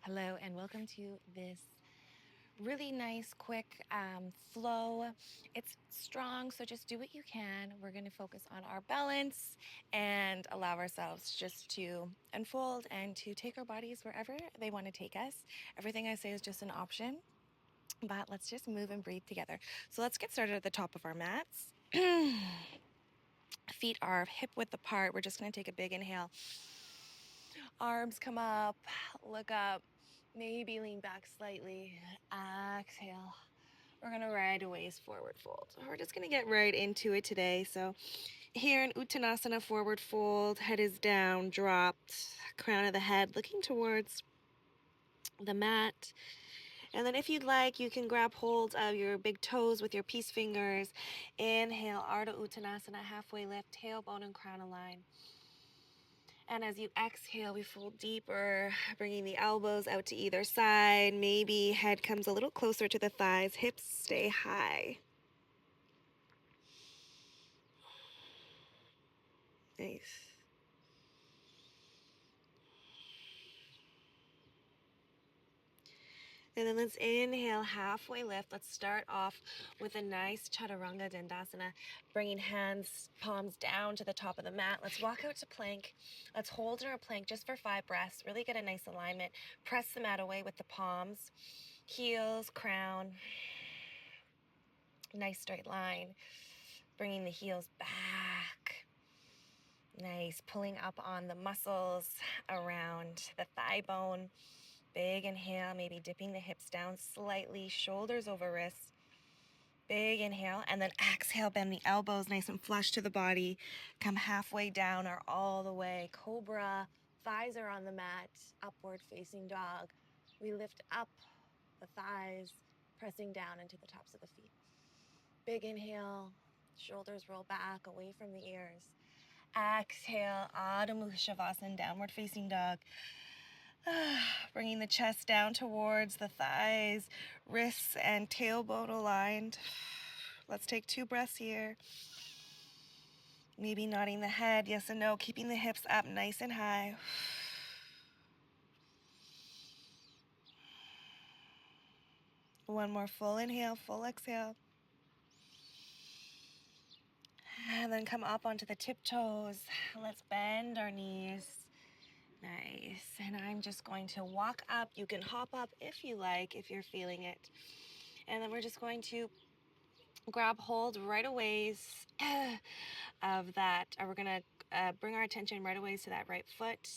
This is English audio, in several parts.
Hello, and welcome to this really nice, quick flow. It's strong, so just do what you can. We're going to focus on our balance and allow ourselves just to unfold and to take our bodies wherever they want to take us. Everything I say is just an option, but let's just move and breathe together. So let's get started at the top of our mats. Feet are hip width apart. We're just going to take a big inhale. Arms come up, look up, maybe lean back slightly. Exhale. We're going to ride a waist forward fold. We're just going to get right into it today. So here in Uttanasana forward fold, head is down, dropped, crown of the head looking towards the mat. And then if you'd like, you can grab hold of your big toes with your peace fingers. Inhale, Ardha Uttanasana, halfway lift, tailbone and crown align. And as you exhale, we fold deeper, bringing the elbows out to either side. Maybe head comes a little closer to the thighs, hips stay high. Nice. And then let's inhale, halfway lift. Let's start off with a nice Chaturanga Dandasana, bringing hands, palms down to the top of the mat. Let's walk out to plank. Let's hold in our plank just for 5 breaths. Really get a nice alignment. Press the mat away with the palms, heels, crown. Nice straight line. Bringing the heels back. Nice. Pulling up on the muscles around the thigh bone. Big inhale, maybe dipping the hips down slightly, shoulders over wrists. Big inhale, and then exhale, bend the elbows nice and flush to the body. Come halfway down or all the way. Cobra, thighs are on the mat, upward facing dog. We lift up the thighs, pressing down into the tops of the feet. Big inhale, shoulders roll back away from the ears. Exhale, Adho Mukha Shavasana, downward facing dog. Bringing the chest down towards the thighs, wrists and tailbone aligned. Let's take 2 breaths here. Maybe nodding the head, yes and no, keeping the hips up nice and high. One more full inhale, full exhale. And then come up onto the tiptoes. Let's bend our knees. Nice. And I'm just going to walk up. You can hop up if you like, if you're feeling it. And then we're just going to grab hold right away of that. We're going to bring our attention right away to that right foot.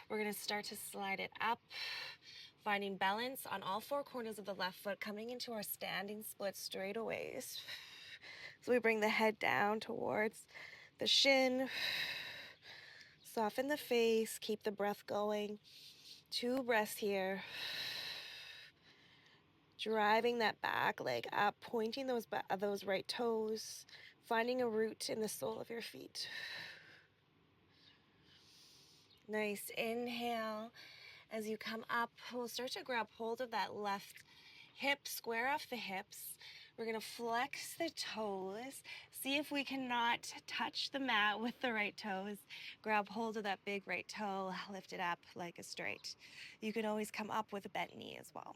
We're going to start to slide it up, finding balance on all 4 corners of the left foot, coming into our standing split straightaways. So we bring the head down towards the shin. Soften the face, keep the breath going. 2 breaths here. Driving that back leg up, pointing those right toes, finding a root in the sole of your feet. Nice. Inhale. As you come up, we'll start to grab hold of that left hip, square off the hips. We're going to flex the toes. See if we cannot touch the mat with the right toes. Grab hold of that big right toe, lift it up like a straight. You can always come up with a bent knee as well.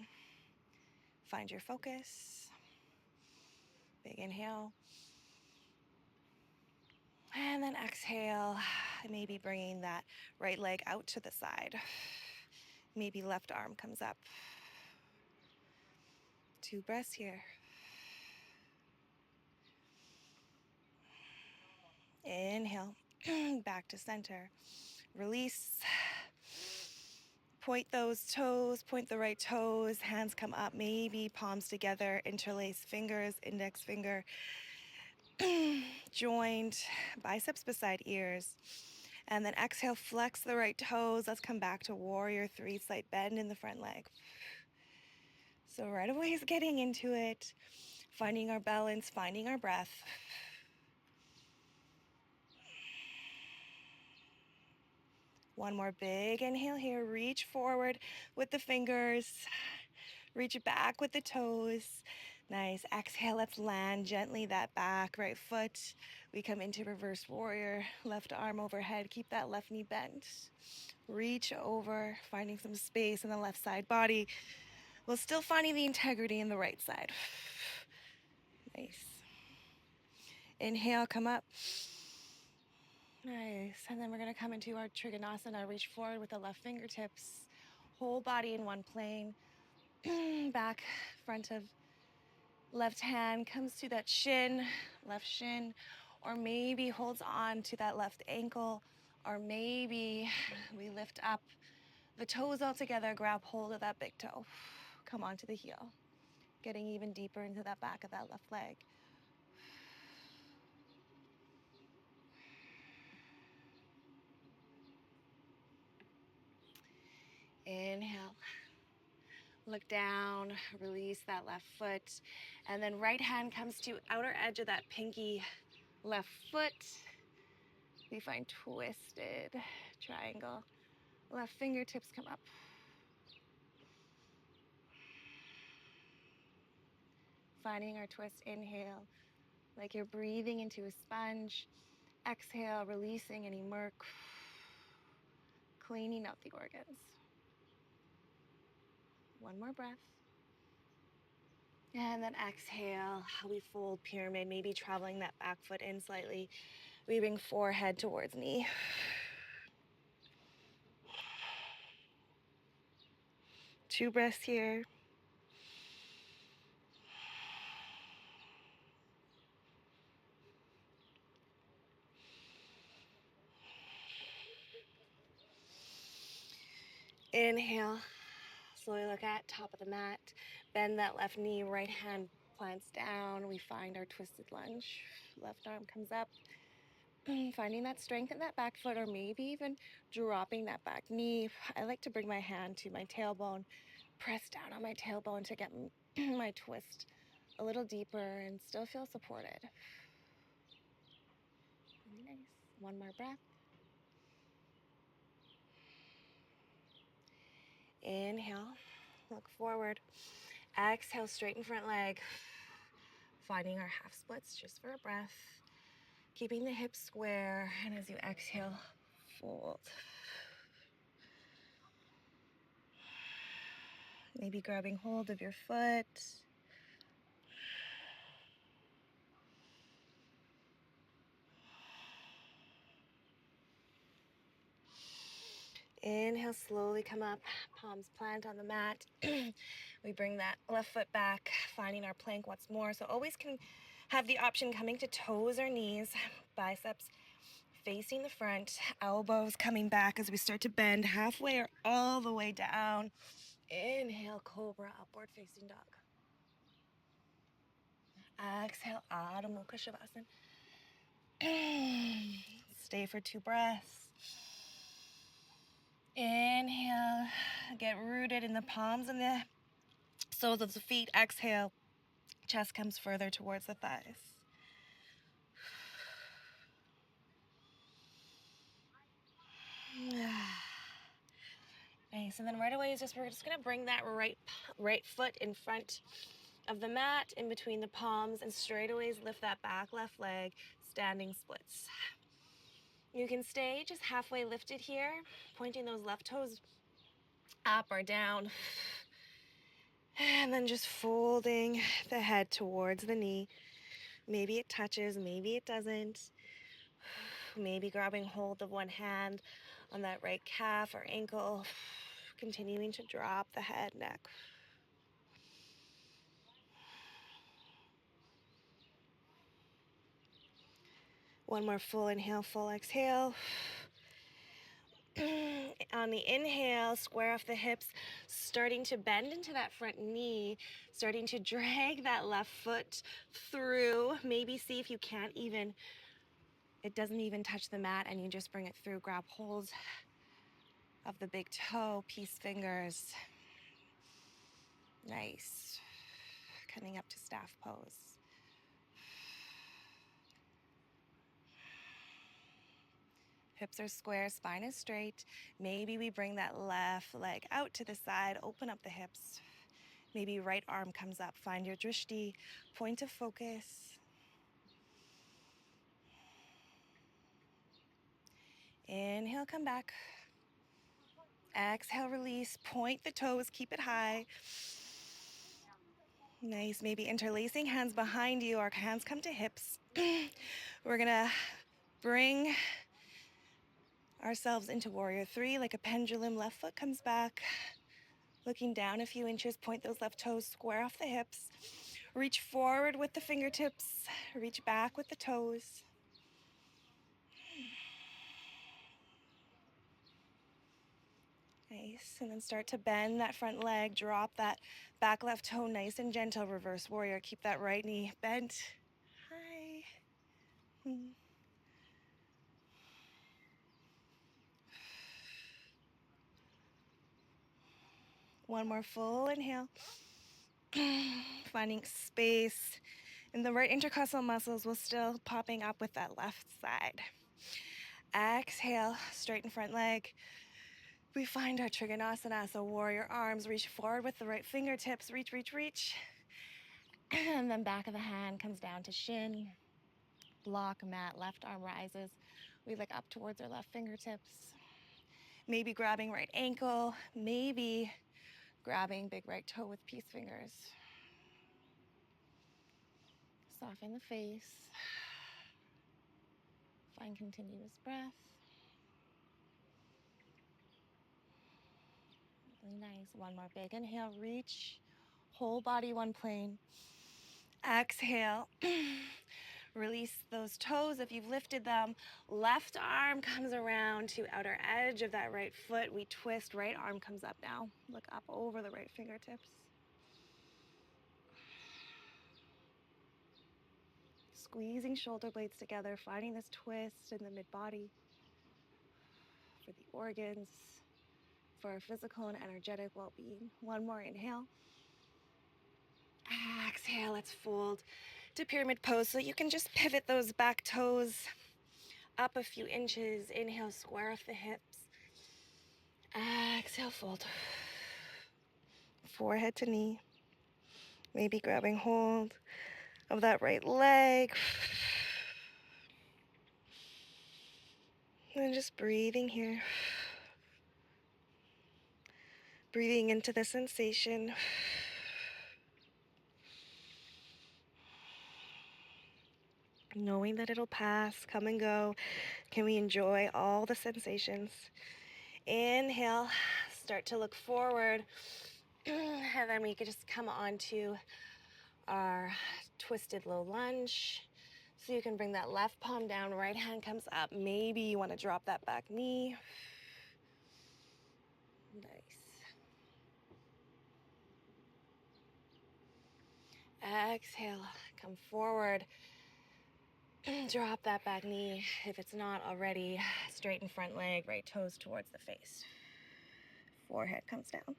Find your focus. Big inhale. And then exhale, maybe bringing that right leg out to the side. Maybe left arm comes up. 2 breaths here. Inhale, back to center. Release. Point those toes, point the right toes, hands come up, maybe palms together, interlace fingers, index finger joined, biceps beside ears. And then exhale, flex the right toes. Let's come back to warrior 3, slight bend in the front leg. So right away is getting into it, finding our balance, finding our breath. One more big inhale here. Reach forward with the fingers. Reach back with the toes. Nice. Exhale, let's land gently that back right foot. We come into reverse warrior, left arm overhead. Keep that left knee bent. Reach over, finding some space in the left side body, while still finding the integrity in the right side. Nice. Inhale, come up. Nice. And then we're going to come into our Trikonasana. Reach forward with the left fingertips. Whole body in one plane. Back, front of left hand comes to that shin, left shin, or maybe holds on to that left ankle, or maybe we lift up the toes all together, grab hold of that big toe. Come onto the heel. Getting even deeper into that back of that left leg. Inhale. Look down, release that left foot, and then right hand comes to outer edge of that pinky left foot. We find twisted triangle. Left fingertips come up. Finding our twist, inhale, like you're breathing into a sponge. Exhale, releasing any murk, cleaning out the organs. One more breath. And then exhale, we fold pyramid, maybe traveling that back foot in slightly. We bring forehead towards knee. Two breaths here. Inhale, slowly look at top of the mat. Bend that left knee, right hand plants down. We find our twisted lunge. Left arm comes up. Finding that strength in that back foot, or maybe even dropping that back knee. I like to bring my hand to my tailbone, press down on my tailbone to get my twist a little deeper and still feel supported. Nice. One more breath. Inhale, look forward. Exhale, straighten front leg. Finding our half splits just for a breath. Keeping the hips square, and as you exhale, fold. Maybe grabbing hold of your foot. Inhale, slowly come up, palms plant on the mat. We bring that left foot back, finding our plank once more. So always can have the option coming to toes or knees, biceps facing the front, elbows coming back as we start to bend halfway or all the way down. Inhale, cobra, upward facing dog. Exhale, Adho Mukha Shavasana. Stay for 2 breaths. Inhale, get rooted in the palms and the soles of the feet. Exhale, chest comes further towards the thighs. Nice, and then right away we're just gonna bring that right foot in front of the mat, in between the palms, and straight away lift that back left leg, standing splits. You can stay just halfway lifted here, pointing those left toes up or down. And then just folding the head towards the knee. Maybe it touches, maybe it doesn't. Maybe grabbing hold of one hand on that right calf or ankle. Continuing to drop the head, neck. One more full inhale, full exhale. On the inhale, square off the hips, starting to bend into that front knee, starting to drag that left foot through. Maybe see if you can't even, it doesn't even touch the mat, and you just bring it through. Grab hold of the big toe, peace fingers. Nice. Coming up to staff pose. Hips are square, spine is straight. Maybe we bring that left leg out to the side, open up the hips. Maybe right arm comes up. Find your drishti, point of focus. Inhale, come back. Exhale, release. Point the toes, keep it high. Nice. Maybe interlacing hands behind you. Our hands come to hips. We're gonna bring ourselves into warrior three like a pendulum. Left foot comes back. Looking down a few inches, point those left toes, square off the hips. Reach forward with the fingertips. Reach back with the toes. Nice. And then start to bend that front leg. Drop that back left toe nice and gentle. Reverse warrior. Keep that right knee bent. High. One more full inhale. Finding space. And the right intercostal muscles will still popping up with that left side. Exhale, straighten front leg. We find our Trikonasana, so warrior arms. Reach forward with the right fingertips. Reach, reach, reach. And then back of the hand comes down to shin. Block mat, left arm rises. We look up towards our left fingertips. Maybe grabbing right ankle. Maybe grabbing big right toe with peace fingers. Soften the face. Find continuous breath. Really nice. One more big inhale. Reach. Whole body, one plane. Exhale. Release those toes if you've lifted them. Left arm comes around to outer edge of that right foot. We twist. Right arm comes up now. Look up over the right fingertips. Squeezing shoulder blades together, finding this twist in the mid-body for the organs, for our physical and energetic well-being. One more inhale. Exhale, let's fold to pyramid pose. So you can just pivot those back toes up a few inches. Inhale, square off the hips. Exhale, fold. Forehead to knee. Maybe grabbing hold of that right leg. And just breathing here. Breathing into the sensation. Knowing that it'll pass, come and go. Can we enjoy all the sensations? Inhale, start to look forward. And then we could just come on to our twisted low lunge. So you can bring that left palm down, right hand comes up. Maybe you want to drop that back knee. Nice. Exhale, come forward. Drop that back knee. If it's not already, straighten front leg, right toes towards the face. Forehead comes down.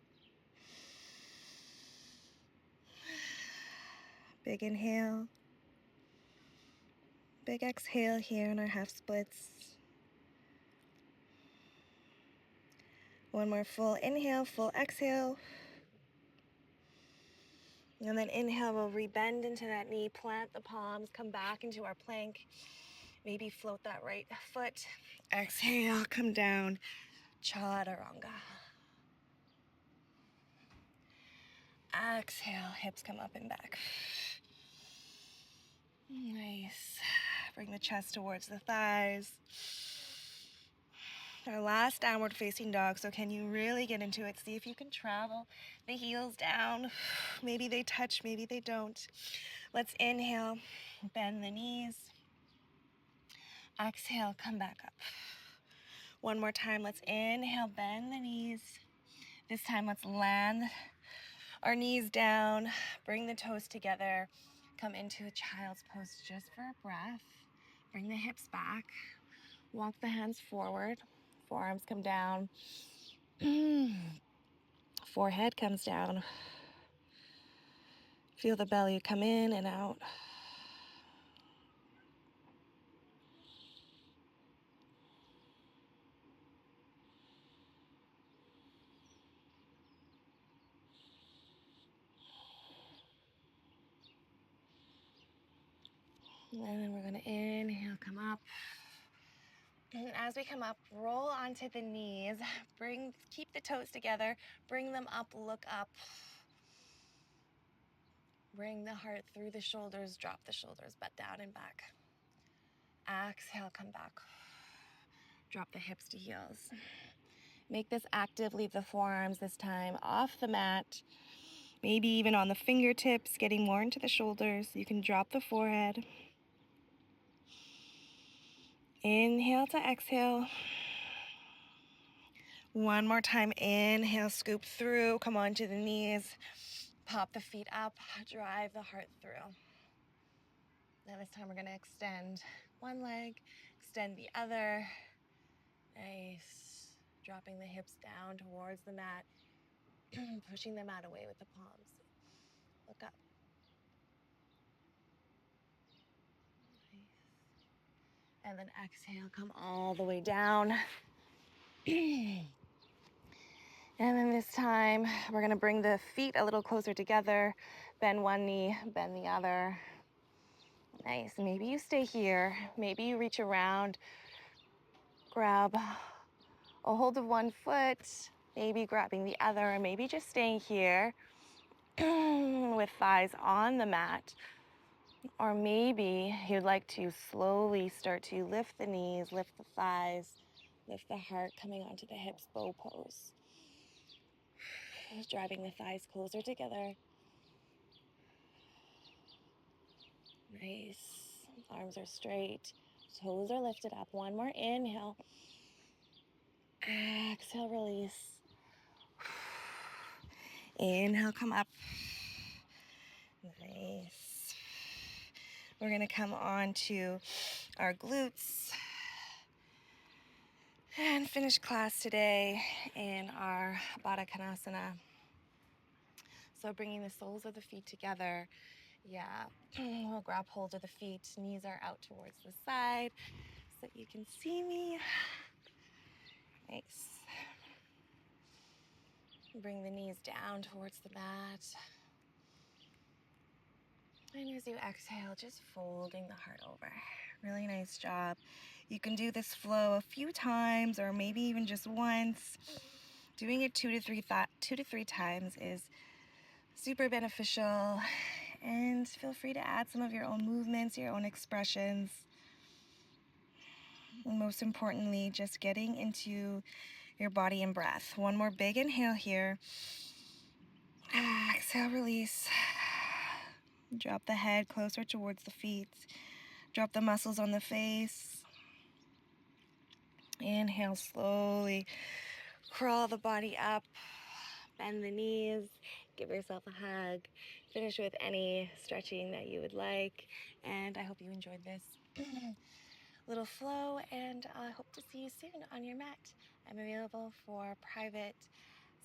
Big inhale. Big exhale here in our half splits. One more full inhale, full exhale. And then inhale, we'll rebend into that knee, plant the palms, come back into our plank. Maybe float that right foot. Exhale, come down, chaturanga. Exhale, hips come up and back. Nice. Bring the chest towards the thighs. Our last downward facing dog, so can you really get into it? See if you can travel the heels down. Maybe they touch, maybe they don't. Let's inhale, bend the knees. Exhale, come back up. One more time, let's inhale, bend the knees. This time, let's land our knees down, bring the toes together, come into a child's pose just for a breath. Bring the hips back, walk the hands forward, forearms come down, forehead comes down. Feel the belly come in and out. And then we're gonna inhale, come up. And as we come up, roll onto the knees. Keep the toes together. Bring them up, look up. Bring the heart through the shoulders, drop the shoulders, butt down and back. Exhale, come back. Drop the hips to heels. Make this active, leave the forearms this time off the mat. Maybe even on the fingertips, getting more into the shoulders. You can drop the forehead. Inhale to exhale. One more time, inhale, scoop through, come onto the knees. Pop the feet up, drive the heart through. Now this time we're gonna extend one leg, extend the other. Nice. Dropping the hips down towards the mat, pushing the mat away with the palms. Look up. Nice. And then exhale, come all the way down. And then this time, we're gonna bring the feet a little closer together. Bend one knee, bend the other. Nice, maybe you stay here. Maybe you reach around, grab a hold of one foot, maybe grabbing the other, or maybe just staying here with thighs on the mat. Or maybe you'd like to slowly start to lift the knees, lift the thighs, lift the heart, coming onto the hips, bow pose. Driving the thighs closer together. Nice. Arms are straight. Toes are lifted up. One more inhale. Exhale, release. Inhale, come up. Nice. We're going to come on to our glutes and finish class today in our Baddha Konasana. So bringing the soles of the feet together. Yeah, we'll grab hold of the feet. Knees are out towards the side so you can see me. Nice. Bring the knees down towards the mat. And as you exhale, just folding the heart over. Really nice job. You can do this flow a few times or maybe even just once. Doing it two to three times is super beneficial. And feel free to add some of your own movements, your own expressions. And most importantly, just getting into your body and breath. One more big inhale here. Exhale, release. Drop the head closer towards the feet. Drop the muscles on the face. Inhale slowly. Crawl the body up. Bend the knees. Give yourself a hug. Finish with any stretching that you would like. And I hope you enjoyed this little flow, and I hope to see you soon on your mat. I'm available for private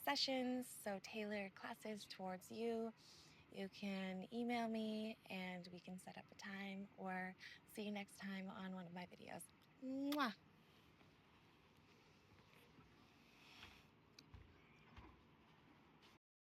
sessions, so tailored classes towards you. You can email me and we can set up a time, or see you next time on one of my videos. Mwah!